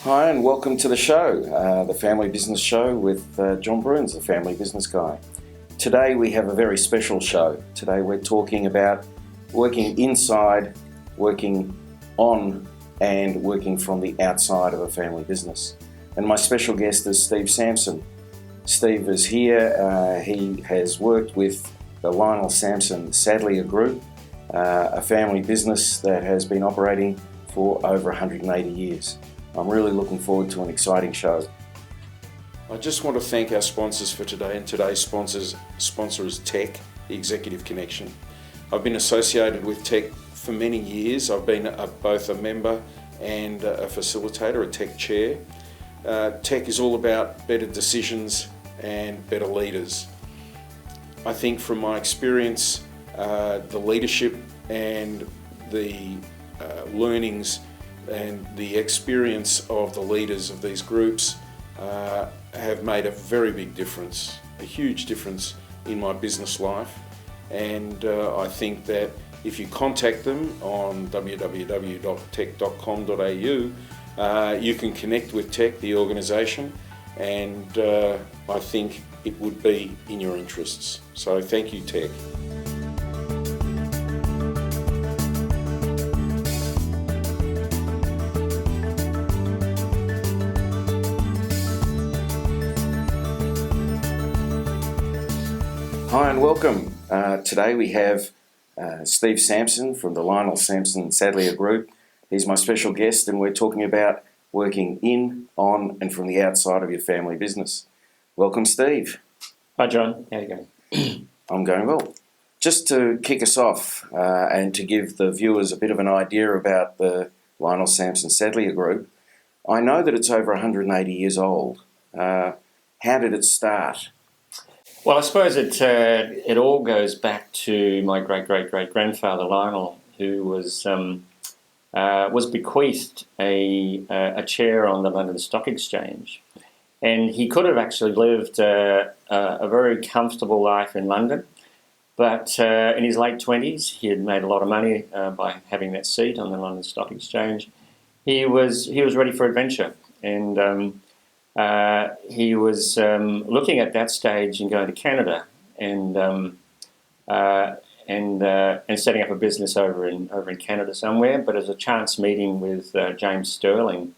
Hi and welcome to the show, the Family Business Show with John Broons, the family business guy. Today we have a very special show. Today we're talking about working inside, working on and working from the outside of a family business. And my special guest is Steve Samson. Steve is here. He has worked with the Lional Samson Sadleir Group, a family business that has been operating for over 180 years. I'm really looking forward to an exciting show. I just want to thank our sponsors for today, and today's sponsor is Tech, the Executive Connection. I've been associated with Tech for many years. I've been both a member and a facilitator, a Tech chair. Tech is all about better decisions and better leaders. I think from my experience, the leadership and the learnings and the experience of the leaders of these groups have made a very big difference, a huge difference in my business life. And I think that if you contact them on www.tech.com.au, you can connect with Tech, the organisation, and I think it would be in your interests. So thank you, Tech. Hi and welcome. Today we have Steve Samson from the Lional Samson Sadleir Group. He's my special guest and we're talking about working in, on and from the outside of your family business. Welcome, Steve. Hi John, how are you going? I'm going well. Just to kick us off and to give the viewers a bit of an idea about the Lional Samson Sadleir Group, I know that it's over 180 years old. How did it start? Well, I suppose it all goes back to my great-great-great-grandfather Lionel, who was bequeathed a chair on the London Stock Exchange, and he could have actually lived a very comfortable life in London, but in his late 20s, he had made a lot of money by having that seat on the London Stock Exchange. He was ready for adventure, and he was looking at that stage and going to Canada and setting up a business over in Canada somewhere. But as a chance meeting with James Sterling,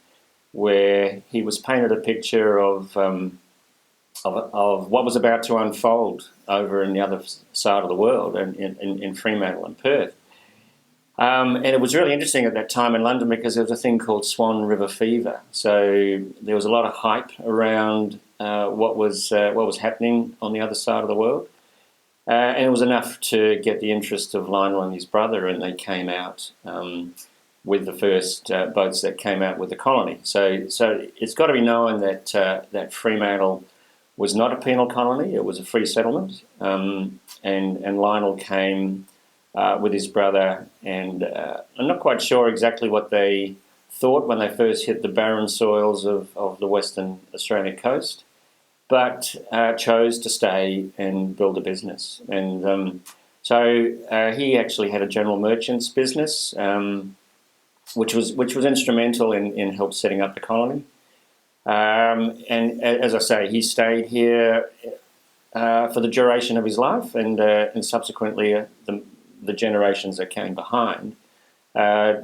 where he was painted a picture of what was about to unfold over in the other side of the world, in Fremantle and Perth. And it was really interesting at that time in London because there was a thing called Swan River fever. So there was a lot of hype around what was happening on the other side of the world. And it was enough to get the interest of Lionel and his brother, and they came out with the first boats that came out with the colony. So it's got to be known that Fremantle was not a penal colony, it was a free settlement. And Lionel came with his brother, and I'm not quite sure exactly what they thought when they first hit the barren soils of the Western Australian coast, but chose to stay and build a business. And so he actually had a general merchant's business, which was instrumental in help setting up the colony. And as I say, he stayed here for the duration of his life, and subsequently the generations that came behind.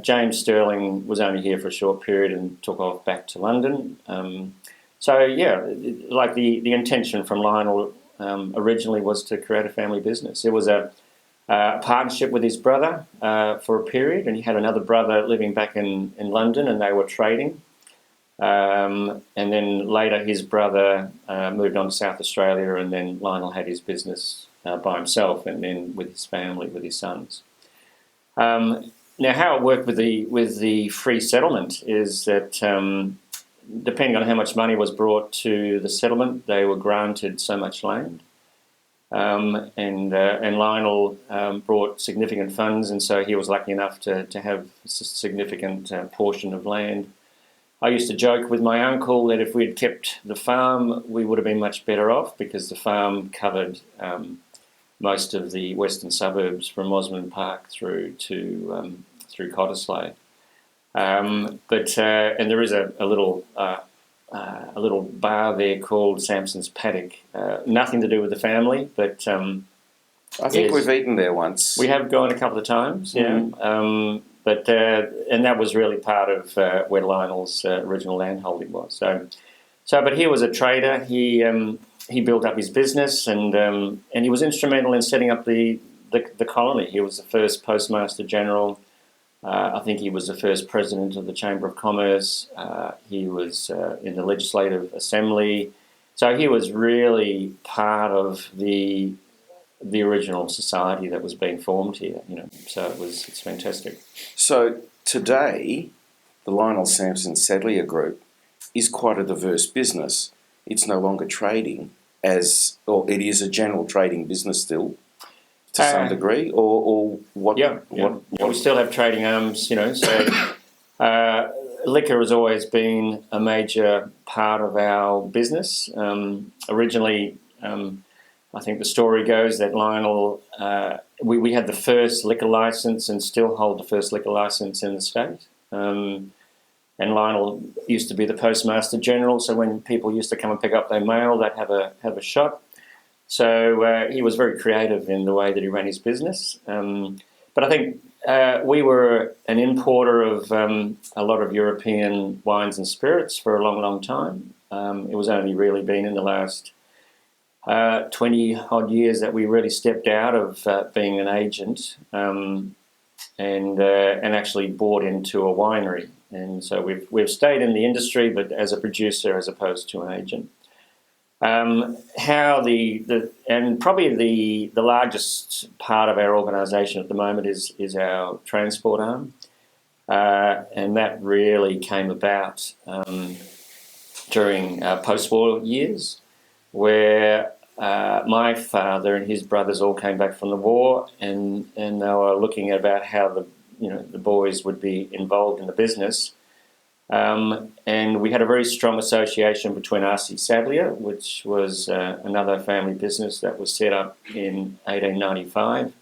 James Sterling was only here for a short period and took off back to London. Like the intention from Lionel originally was to create a family business. It was a partnership with his brother for a period, and he had another brother living back in London, and they were trading. And then later his brother moved on to South Australia, and then Lionel had his business by himself, and then with his family, with his sons. Now, how it worked with the free settlement is that depending on how much money was brought to the settlement, they were granted so much land. And Lionel brought significant funds, and so he was lucky enough to have a significant portion of land. I used to joke with my uncle that if we had kept the farm, we would have been much better off, because the farm covered most of the western suburbs from Osmond Park through Cottesloe. And there is a little bar there called Sampson's Paddock. Nothing to do with the family, but I think we've eaten there once. we have gone a couple of times. Yeah. And that was really part of where Lionel's original landholding was. But he was a trader. He built up his business, and he was instrumental in setting up the colony. He was the first Postmaster General. I think he was the first president of the Chamber of Commerce. He was in the Legislative Assembly. So he was really part of the original society that was being formed here. So it's fantastic. So today, the Lional Samson Sadleir Group is quite a diverse business. It's no longer trading or it is a general trading business still, to some degree, or what? Yeah, we still have trading arms, So liquor has always been a major part of our business. Originally, I think the story goes that Lionel, we had the first liquor license and still hold the first liquor license in the state. And Lionel used to be the Postmaster General, so when people used to come and pick up their mail, they'd have a shot. So he was very creative in the way that he ran his business. But I think we were an importer of a lot of European wines and spirits for a long, long time. It was only really been in the last 20-odd years that we really stepped out of being an agent and actually bought into a winery. And so we've stayed in the industry, but as a producer as opposed to an agent. And probably the largest part of our organisation at the moment is our transport arm, and that really came about during post-war years, where my father and his brothers all came back from the war, and they were looking about how the boys would be involved in the business. And we had a very strong association between R.C. Sadleir, which was another family business that was set up in 1895,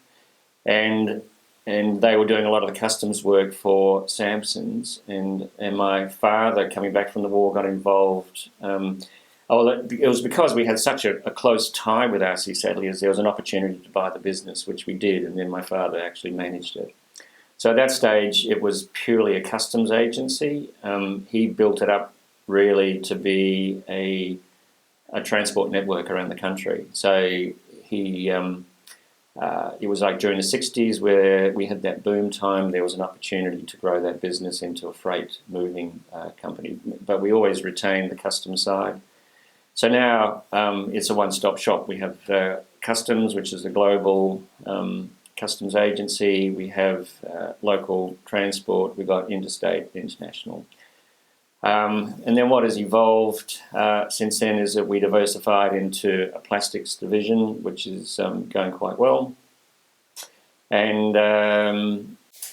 and they were doing a lot of the customs work for Sampson's, and my father, coming back from the war, got involved. It was because we had such a close tie with R.C. Sadleir, there was an opportunity to buy the business, which we did, and then my father actually managed it. So at that stage, it was purely a customs agency. He built it up really to be a transport network around the country. So it was like during the 60s where we had that boom time, there was an opportunity to grow that business into a freight moving company. But we always retained the customs side. So now it's a one-stop shop. We have customs, which is the global customs agency. We have local transport. We've got interstate, international. And then what has evolved since then is that we diversified into a plastics division, which is going quite well. And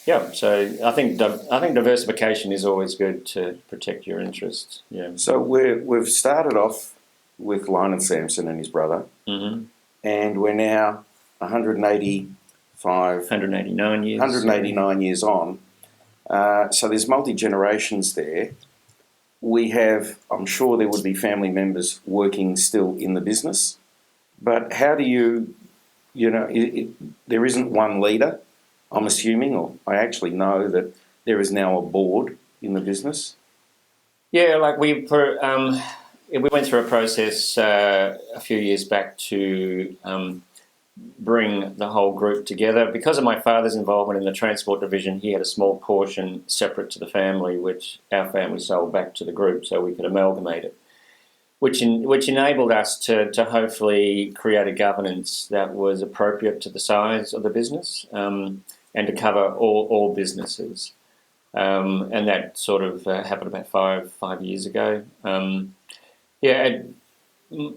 so I think diversification is always good to protect your interests. Yeah. So we've started off with Lional Samson and his brother, and we're now 189 years. 189 years on. So there's multi-generations there. We have, I'm sure there would be family members working still in the business, but how do there isn't one leader, I'm assuming, or I actually know that there is now a board in the business. Yeah, like we went through a process a few years back to bring the whole group together. Because of my father's involvement in the transport division, he had a small portion separate to the family, which our family sold back to the group so we could amalgamate it, which enabled us to hopefully create a governance that was appropriate to the size of the business and to cover all businesses. And that sort of happened about five years ago. We've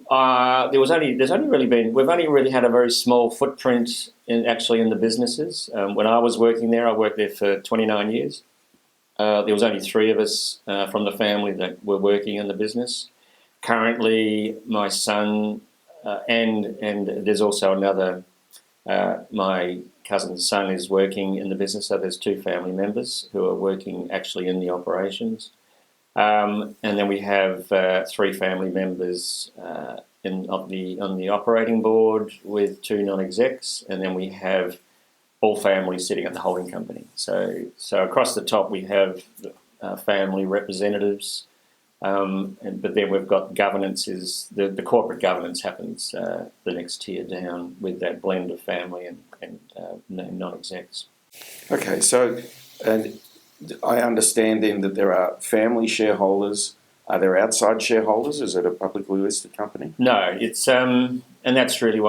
only really had a very small footprint in the businesses. When I was working there, I worked there for 29 years. There was only 3 of us from the family that were working in the business. Currently, my son and there's also another, my cousin's son is working in the business, so there's 2 family members who are working actually in the operations. And then we have 3 family members on the operating board with 2 non-execs, and then we have all families sitting at the holding company. So across the top we have family representatives, but then we've got governance. The corporate governance happens the next tier down with that blend of family and non-execs. Okay, so I understand then that there are family shareholders. Are there outside shareholders? Is it a publicly listed company? No, it's and that's really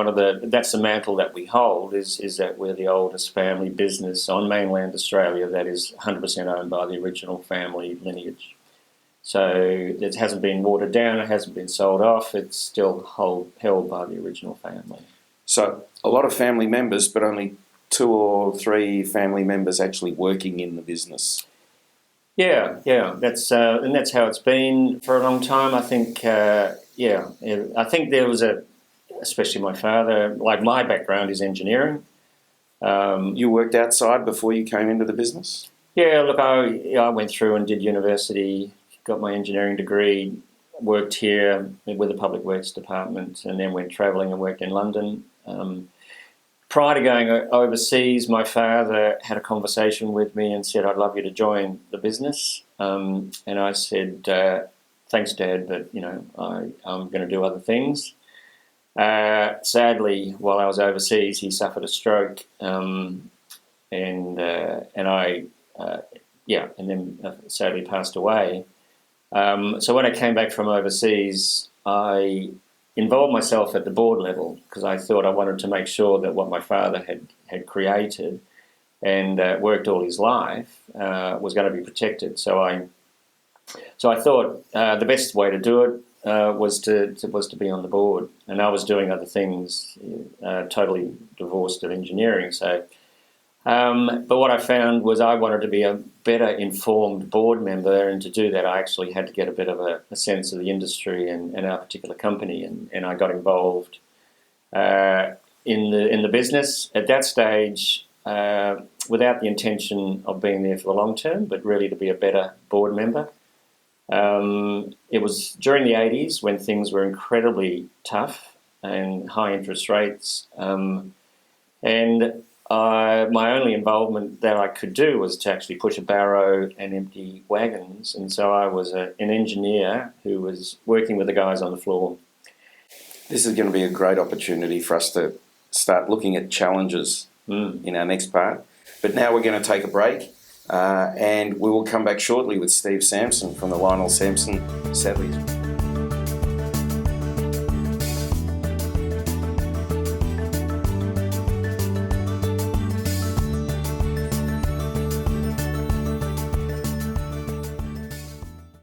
that's the mantle that we hold is that we're the oldest family business on mainland Australia that is 100% owned by the original family lineage. So it hasn't been watered down, it hasn't been sold off, it's still held by the original family. So a lot of family members, but only 2 or 3 family members actually working in the business. Yeah, that's how it's been for a long time. I think, I think there was especially my father, like my background is engineering. You worked outside before you came into the business? Yeah, look, I went through and did university, got my engineering degree, worked here with the Public Works Department, and then went travelling and worked in London. Prior to going overseas, my father had a conversation with me and said, "I'd love you to join the business." And I said, "Thanks, Dad, but I'm going to do other things." Sadly, while I was overseas, he suffered a stroke, and then sadly passed away. So when I came back from overseas, I involved myself at the board level because I thought I wanted to make sure that what my father had created and worked all his life was going to be protected. So I thought the best way to do it was to be on the board, and I was doing other things, totally divorced of engineering. So, but what I found was I wanted to be a better informed board member, and to do that I actually had to get a bit of a sense of the industry and our particular company, and I got involved in the business at that stage without the intention of being there for the long term, but really to be a better board member. It was during the 80s when things were incredibly tough and high interest rates, and my only involvement that I could do was to actually push a barrow and empty wagons, and so I was an engineer who was working with the guys on the floor. This is going to be a great opportunity for us to start looking at challenges in our next part. But now we're going to take a break, and we will come back shortly with Steve Samson from the Lional Samson Sadleir Group.